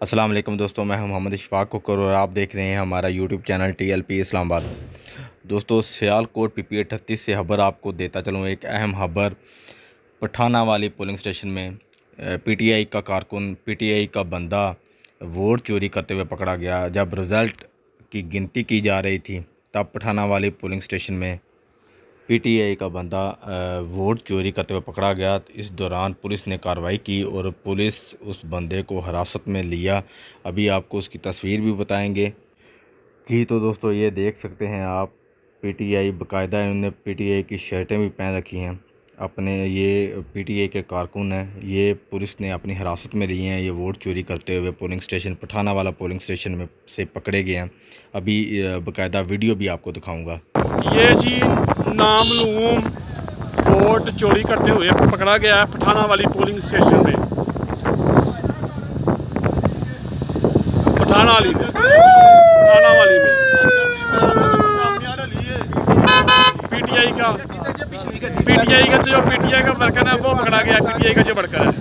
अस्सलाम वालेकुम दोस्तों, मैं हूं मोहम्मद इशफाक कुकर और आप देख रहे हैं हमारा यूट्यूब चैनल TLP इस्लामाबाद। दोस्तों, सियालकोट PP 38 से खबर आपको देता चलूँ। एक अहम खबर पठाना वाली पोलिंग स्टेशन में PTI का कारकुन, PTI का बंदा वोट चोरी करते हुए पकड़ा गया। जब रिज़ल्ट की गिनती की जा रही थी तब पठाना वाली पोलिंग स्टेशन में PTI का बंदा वोट चोरी करते हुए पकड़ा गया। इस दौरान पुलिस ने कार्रवाई की और पुलिस उस बंदे को हिरासत में लिया। अभी आपको उसकी तस्वीर भी बताएंगे। जी तो दोस्तों, ये देख सकते हैं आप PTI बाकायदा इन्होंने PTI की शर्टें भी पहन रखी हैं अपने। ये PTI के कारकुन हैं। ये पुलिस ने अपनी हिरासत में लिए हैं। ये वोट चोरी करते हुए पोलिंग स्टेशन, पठाना वाला पोलिंग स्टेशन में से पकड़े गए हैं। अभी बाकायदा वीडियो भी आपको दिखाऊंगा। ये जी नामलूम वोट चोरी करते हुए पकड़ा गया है पठाना वाली पोलिंग स्टेशन में, पठाना वाली में PTI का जो PTI का वर्कर है वो पकड़ा गया। PTI का जो वर्कर है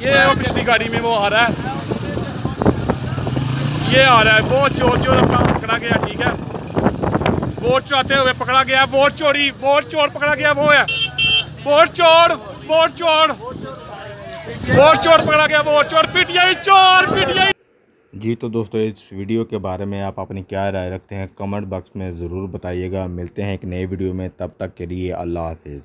ये वो पिछली गाड़ी में वो आ रहा है, वो चोर अपना पकड़ा गया। ठीक है, वोट चोराते हुए पकड़ा गया। वोट चोर पकड़ा गया। वो है वोट चोर पकड़ा गया। वोट चोर PTI। जी तो दोस्तों, इस वीडियो के बारे में आप अपनी क्या राय रखते हैं कमेंट बॉक्स में ज़रूर बताइएगा। मिलते हैं एक नए वीडियो में, तब तक के लिए अल्लाह हाफिज़।